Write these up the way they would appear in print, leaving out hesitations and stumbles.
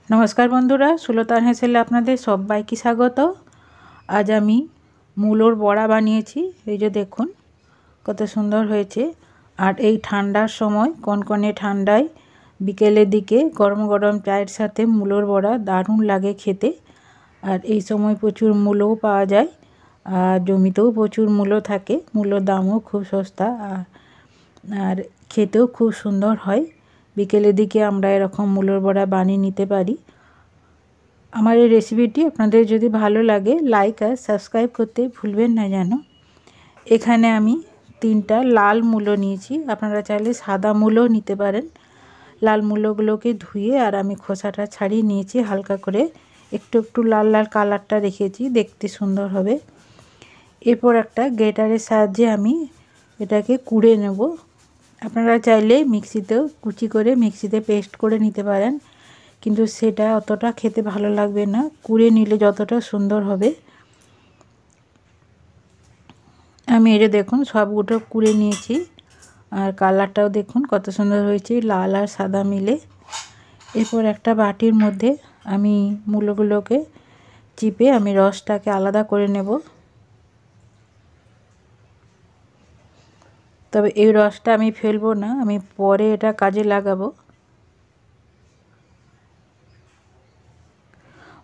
नमस्कार बंधुरा सुलतान हेसेले आपनादेर सबाइके स्वागत। आज आमी मूलोर बड़ा बानिয়েছি। এই যে দেখুন কত সুন্দর হয়েছে। আর এই ঠান্ডার সময় কনকনে ঠান্ডায় বিকেলের দিকে গরম গরম চায়ের সাথে মূলোর বড়া দারুণ লাগে খেতে। আর এই সময় প্রচুর মূলোও পাওয়া যায়, আর জমিতেও প্রচুর মূলো থাকে। মূলোর দামও খুব সস্তা আর খেতেও খুব সুন্দর হয়। বিকেলের দিকে আমরা এরকম মূলোর বড়া বানিয়ে নিতে পারি। আমার এই রেসিপিটি আপনাদের যদি ভালো লাগে লাইক আর সাবস্ক্রাইব করতে ভুলবেন না যেন। এখানে আমি 3টা লাল মূলো নিয়েছি, আপনারা চাইলে সাদা মূলোও নিতে পারেন। লাল মূলোগুলোকে ধুয়ে আর আমি খোসাটা ছাড়িয়ে নিয়েছি হালকা করে, একটু একটু লাল লাল কালারটা রেখেছি, দেখতে সুন্দর হবে। এরপর একটা গ্রেটারের সাহায্যে আমি এটাকে কুড়ে নেব। আপনারা চাইলে মিক্সিতেও কুচি করে মিক্সিতে পেস্ট করে নিতে পারেন, কিন্তু সেটা অতটা খেতে ভালো লাগবে না, কুড়ে নিলে যতটা সুন্দর হবে। আমি এটা দেখুন সবগুলো কুড়ে নিয়েছি, আর কালারটাও দেখুন কত সুন্দর হয়েছে, লাল আর সাদা মিলে। এরপর একটা বাটির মধ্যে আমি মূলোগুলোকে চিপে আমি রসটাকে আলাদা করে নেব। তবে এই রসটা আমি ফেলবো না, আমি পরে এটা কাজে লাগাবো।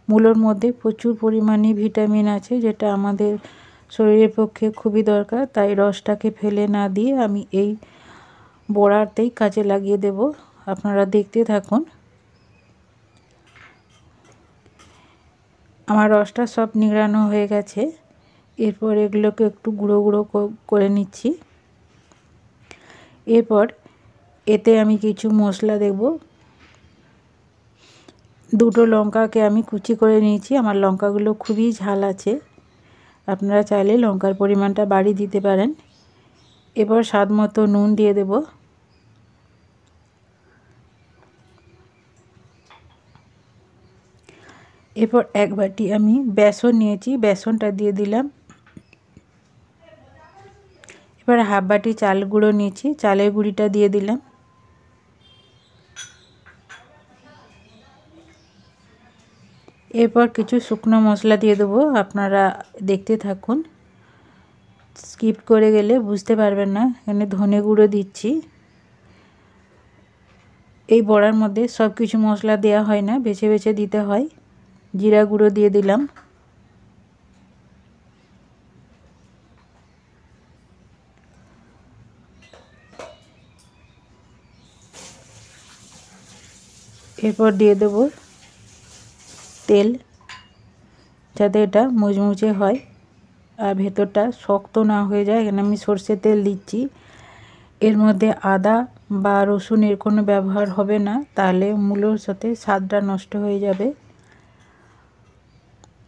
মূলোর মধ্যে প্রচুর পরিমাণে ভিটামিন আছে, যেটা আমাদের শরীরের পক্ষে খুবই দরকার। তাই রসটাকে ফেলে না দিয়ে আমি এই বড়াতেই কাজে লাগিয়ে দেব। আপনারা দেখতে থাকুন। আমার রসটা সব নিংড়ানো হয়ে গেছে। এরপর এগুলোকে একটু গুঁড়ো গুঁড়ো করে নিচ্ছি। এরপর এতে আমি কিছু মশলা দেব। 2টো লঙ্কাকে আমি কুচি করে নিয়েছি। আমার লঙ্কাগুলো খুবই ঝাল আছে, আপনারা চাইলে লঙ্কার পরিমাণটা বাড়িয়ে দিতে পারেন। এবার স্বাদ মতো নুন দিয়ে দেব। এরপর 1 বাটি আমি বেসন নিয়েছি, বেসনটা দিয়ে দিলাম। এবার 1/2 বাটি চাল গুঁড়ো নিয়েছি, চালের গুঁড়িটা দিয়ে দিলাম। এরপর কিছু শুকনো মশলা দিয়ে দেবো, আপনারা দেখতে থাকুন, স্কিপ করে গেলে বুঝতে পারবেন না। এখানে ধনে গুঁড়ো দিচ্ছি। এই বড়ার মধ্যে সব কিছু মশলা দেওয়া হয় না, বেছে বেছে দিতে হয়। জিরা গুঁড়ো দিয়ে দিলাম। এরপর দিয়ে দেব তেল, যাতে এটা মুচমুচে হয় আর ভেতরটা শক্ত না হয়ে যায়। এখানে আমি সরষের তেল দিচ্ছি। এর মধ্যে আদা বা রসুনের কোনো ব্যবহার হবে না, তাহলে মূলোর সাথে স্বাদটা নষ্ট হয়ে যাবে।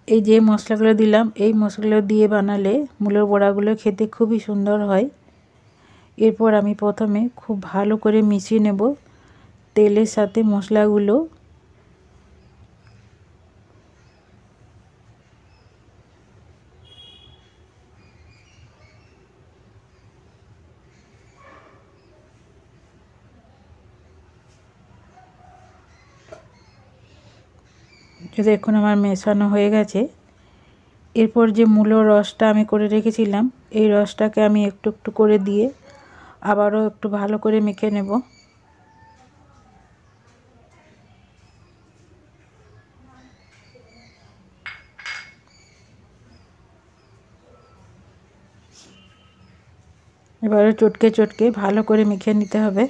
এই যে মশলাগুলো দিলাম, এই মশলাগুলো দিয়ে বানালে মূলোর বড়াগুলো খেতে খুবই সুন্দর হয়। এরপর আমি প্রথমে খুব ভালো করে মিশিয়ে নেব তেলের সাথে মশলাগুলো। দেখুন আমার মেশানো হয়ে গেছে। এরপর যে মূলোর রসটা আমি করে রেখেছিলাম, এই রসটাকে আমি একটু একটু করে দিয়ে আবারও একটু ভালো করে মেখে নেব। এবারে চটকে চটকে ভালো করে মেখে নিতে হবে।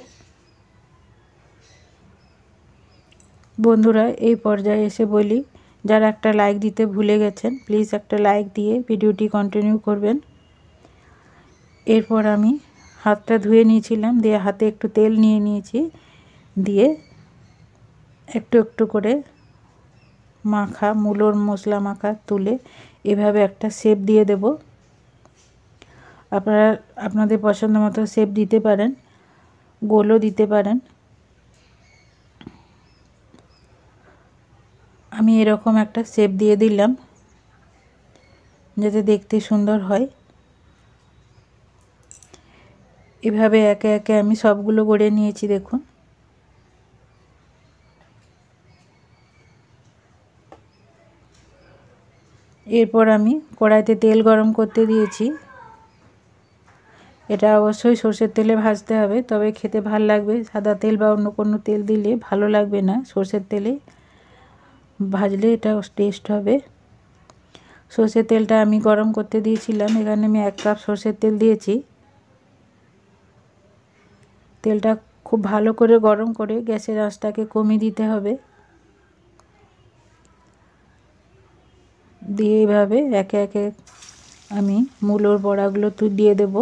বন্ধুরা এই পর্যায়ে এসে বলি, যারা একটা লাইক দিতে ভুলে গেছেন প্লিজ একটা লাইক দিয়ে ভিডিওটি কন্টিনিউ করবেন। এরপর আমি হাতটা ধুয়ে নিয়েছিলাম, দিয়ে হাতে একটু তেল নিয়ে নিয়েছি, দিয়ে একটু একটু করে মাখা মূলোর মশলা মাখা তুলে এভাবে একটা শেপ দিয়ে দেব। আপনারা আপনাদের পছন্দ মতো শেপ দিতে পারেন, গোলও দিতে পারেন। আমি এরকম একটা শেপ দিয়ে দিলাম, যাতে দেখতে সুন্দর হয়। এভাবে একে একে আমি সবগুলো গড়ে নিয়েছি। দেখুন এরপর আমি কড়াইতে তেল গরম করতে দিয়েছি। এটা অবশ্যই সরষের তেলে ভাজতে হবে, তবে খেতে ভালো লাগবে। সাদা তেল বা অন্য কোনো তেল দিলে ভালো লাগবে না, সরষের তেলে ভাজলে এটা টেস্ট হবে। সরষের তেলটা আমি গরম করতে দিয়েছিলাম। এখানে আমি 1 কাপ সরষের তেল দিয়েছি। তেলটা খুব ভালো করে গরম করে গ্যাসের আঁচটাকে কমিয়ে দিতে হবে। দিয়ে এইভাবে একে একে আমি মূলোর বড়াগুলো দিয়ে দেব।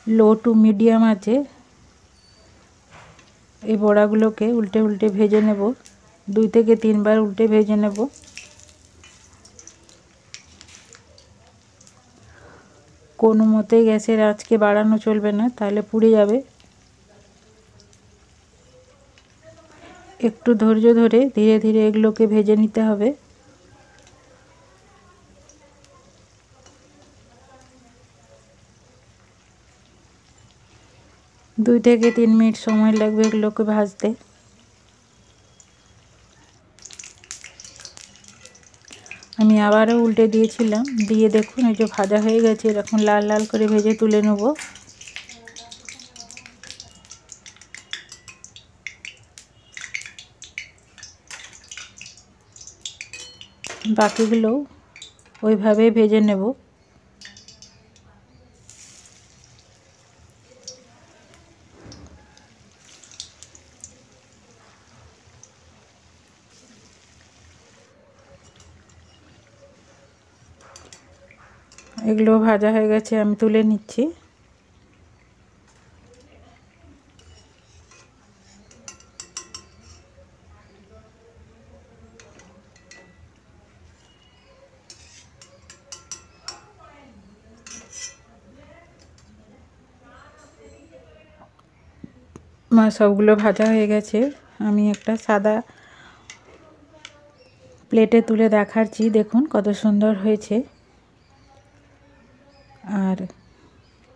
লো টু মিডিয়াম আছে এই বড়াগুলোকে উল্টে উল্টে ভেজে নেব। 2 থেকে 3 বার উল্টে ভেজে নেব। কোনো মতেই গ্যাসের আঁচকে বাড়ানো চলবে না, তাহলে পুড়ে যাবে। একটু ধৈর্য ধরে ধীরে ধীরে এগুলোকে ভেজে নিতে হবে। দুই থেকে 3 মিনিট সময় লাগবে এগুলোকে ভাজতে। আমি আবারও উল্টে দিয়েছিলাম, দিয়ে দেখুন এই যে ভাজা হয়ে গেছে। এরকম লাল লাল করে ভেজে তুলে নেব। বাকিগুলো ওইভাবেই ভেজে নেব। এগুলো ভাজা হয়ে গেছে, আমি তুলে নিচ্ছি। সবগুলো ভাজা হয়ে গেছে। আমি একটা সাদা প্লেটে তুলে দেখাচ্ছি, দেখুন কত সুন্দর হয়েছে আর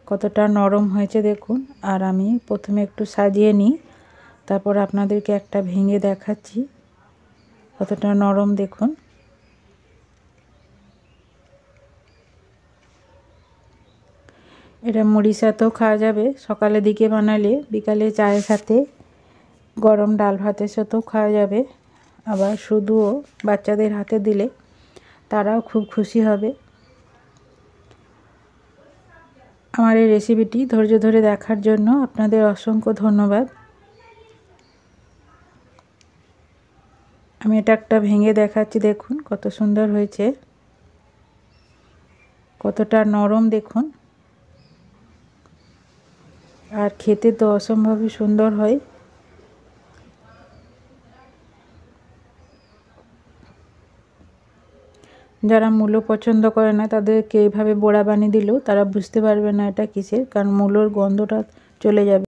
কতটা নরম হয়েছে দেখুন। আর আমি প্রথমে একটু সাজিয়ে নিই, তারপর আপনাদেরকে একটা ভেঙে দেখাচ্ছি কতটা নরম দেখুন। এটা মুড়ির সাথেও খাওয়া যাবে, সকালের দিকে বানালে বিকালে চায়ের সাথে, গরম ডাল ভাতের সাথেও খাওয়া যাবে। আবার শুধুও বাচ্চাদের হাতে দিলে তারাও খুব খুশি হবে। আমার এই রেসিপিটি ধৈর্য ধরে দেখার জন্য আপনাদের অসংখ্য ধন্যবাদ। আমি এটা একটা ভেঙে দেখাচ্ছি, দেখুন কত সুন্দর হয়েছে, কতটা নরম দেখুন। আর খেতে তো অসম্ভবই সুন্দর হয়। যারা মূলো পছন্দ করে না তাদেরকে এইভাবে বড়া বানিয়ে দিলেও তারা বুঝতে পারবে না এটা কিসের, কারণ মূলোর গন্ধটা চলে যাবে।